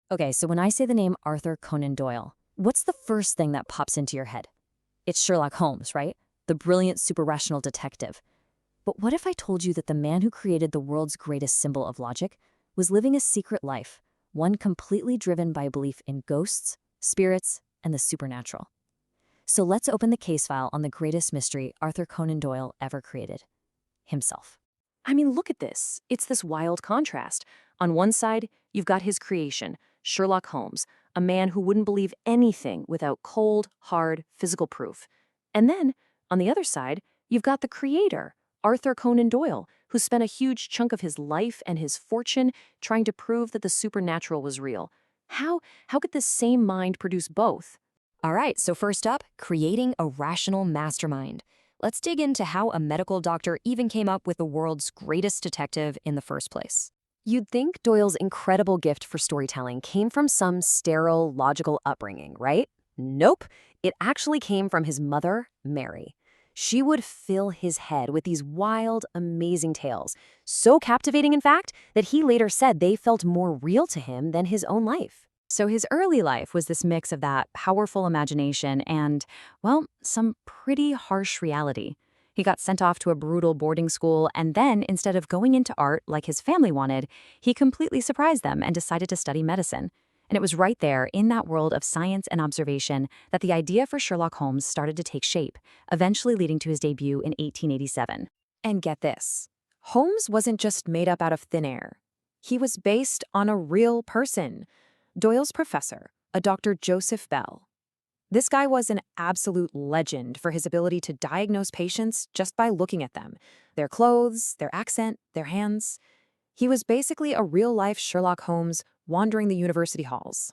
Okay, so when I say the name Arthur Conan Doyle, what's the first thing that pops into your head? It's Sherlock Holmes, right? The brilliant super-rational detective. But what if I told you that the man who created the world's greatest symbol of logic was living a secret life, one completely driven by a belief in ghosts, spirits, and the supernatural? So let's open the case file on the greatest mystery Arthur Conan Doyle ever created, himself. I mean, look at this. It's this wild contrast. On one side, you've got his creation, Sherlock Holmes, a man who wouldn't believe anything without cold, hard, physical proof. And then, on the other side, you've got the creator, Arthur Conan Doyle, who spent a huge chunk of his life and his fortune trying to prove that the supernatural was real. How could this same mind produce both? All right, so first up, creating a rational mastermind. Let's dig into how a medical doctor even came up with the world's greatest detective in the first place. You'd think Doyle's incredible gift for storytelling came from some sterile, logical upbringing, right? Nope. It actually came from his mother, Mary. She would fill his head with these wild, amazing tales, so captivating, in fact, that he later said they felt more real to him than his own life. So his early life was this mix of that powerful imagination and, well, some pretty harsh reality. He got sent off to a brutal boarding school, and then, instead of going into art like his family wanted, he completely surprised them and decided to study medicine. And it was right there, in that world of science and observation, that the idea for Sherlock Holmes started to take shape, eventually leading to his debut in 1887. And get this, Holmes wasn't just made up out of thin air. He was based on a real person, Doyle's professor, a Dr. Joseph Bell. This guy was an absolute legend for his ability to diagnose patients just by looking at them, their clothes, their accent, their hands. He was basically a real-life Sherlock Holmes wandering the university halls.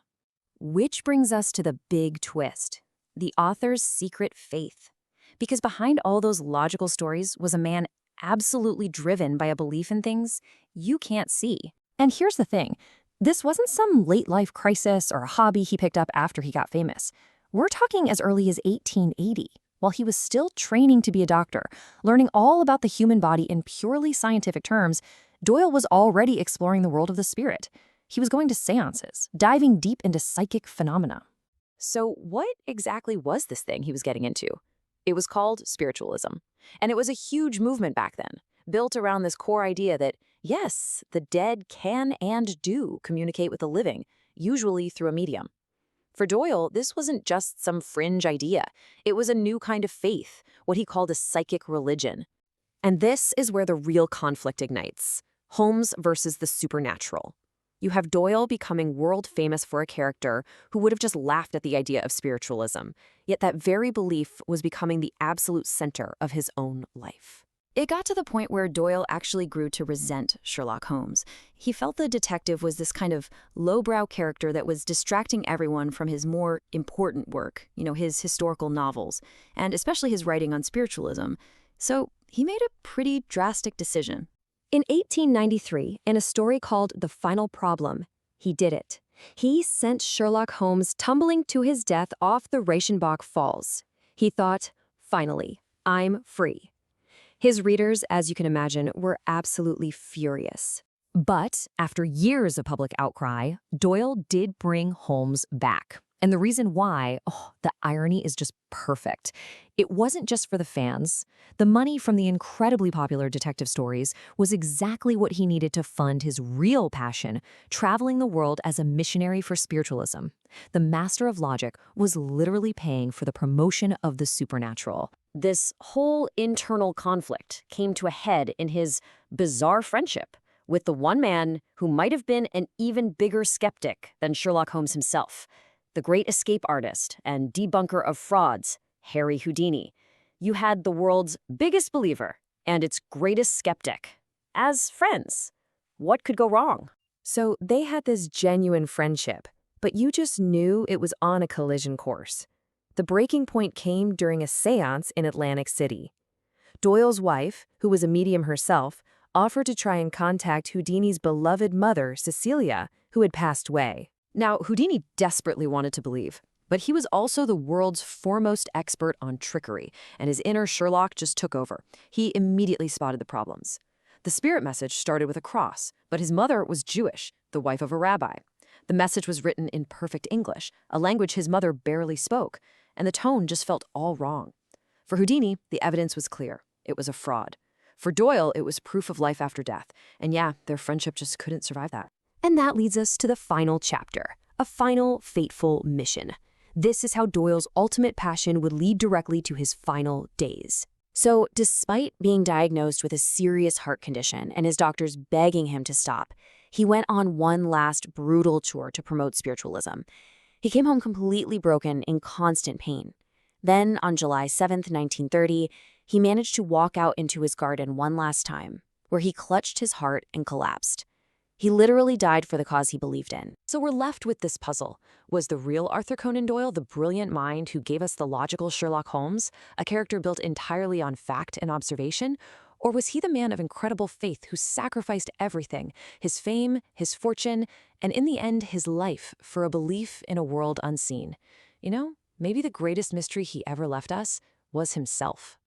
Which brings us to the big twist, the author's secret faith. Because behind all those logical stories was a man absolutely driven by a belief in things you can't see. And here's the thing, this wasn't some late-life crisis or a hobby he picked up after he got famous. We're talking as early as 1880, while he was still training to be a doctor, learning all about the human body in purely scientific terms. Doyle was already exploring the world of the spirit. He was going to séances, diving deep into psychic phenomena. So what exactly was this thing he was getting into? It was called spiritualism, and it was a huge movement back then, built around this core idea that, yes, the dead can and do communicate with the living, usually through a medium. For Doyle, this wasn't just some fringe idea. It was a new kind of faith, what he called a psychic religion. And this is where the real conflict ignites, Holmes versus the supernatural. You have Doyle becoming world famous for a character who would have just laughed at the idea of spiritualism, yet that very belief was becoming the absolute center of his own life. It got to the point where Doyle actually grew to resent Sherlock Holmes. He felt the detective was this kind of lowbrow character that was distracting everyone from his more important work, his historical novels, and especially his writing on spiritualism. So he made a pretty drastic decision. In 1893, in a story called The Final Problem, he did it. He sent Sherlock Holmes tumbling to his death off the Reichenbach Falls. He thought, finally, I'm free. His readers, as you can imagine, were absolutely furious. But after years of public outcry, Doyle did bring Holmes back. And the reason why, the irony is just perfect. It wasn't just for the fans. The money from the incredibly popular detective stories was exactly what he needed to fund his real passion, traveling the world as a missionary for spiritualism. The master of logic was literally paying for the promotion of the supernatural. This whole internal conflict came to a head in his bizarre friendship with the one man who might have been an even bigger skeptic than Sherlock Holmes himself, the great escape artist and debunker of frauds, Harry Houdini. You had the world's biggest believer and its greatest skeptic as friends. What could go wrong? So they had this genuine friendship, but you just knew it was on a collision course. The breaking point came during a séance in Atlantic City. Doyle's wife, who was a medium herself, offered to try and contact Houdini's beloved mother, Cecilia, who had passed away. Now, Houdini desperately wanted to believe, but he was also the world's foremost expert on trickery, and his inner Sherlock just took over. He immediately spotted the problems. The spirit message started with a cross, but his mother was Jewish, the wife of a rabbi. The message was written in perfect English, a language his mother barely spoke, and the tone just felt all wrong. For Houdini, the evidence was clear. It was a fraud. For Doyle, it was proof of life after death. And yeah, their friendship just couldn't survive that. And that leads us to the final chapter, a final fateful mission. This is how Doyle's ultimate passion would lead directly to his final days. So, despite being diagnosed with a serious heart condition and his doctors begging him to stop, he went on one last brutal tour to promote spiritualism. He came home completely broken, in constant pain. Then, on July 7th, 1930, he managed to walk out into his garden one last time, where he clutched his heart and collapsed. He literally died for the cause he believed in. So we're left with this puzzle. Was the real Arthur Conan Doyle the brilliant mind who gave us the logical Sherlock Holmes, a character built entirely on fact and observation? Or was he the man of incredible faith who sacrificed everything, his fame, his fortune, and in the end, his life, for a belief in a world unseen? You know, maybe the greatest mystery he ever left us was himself.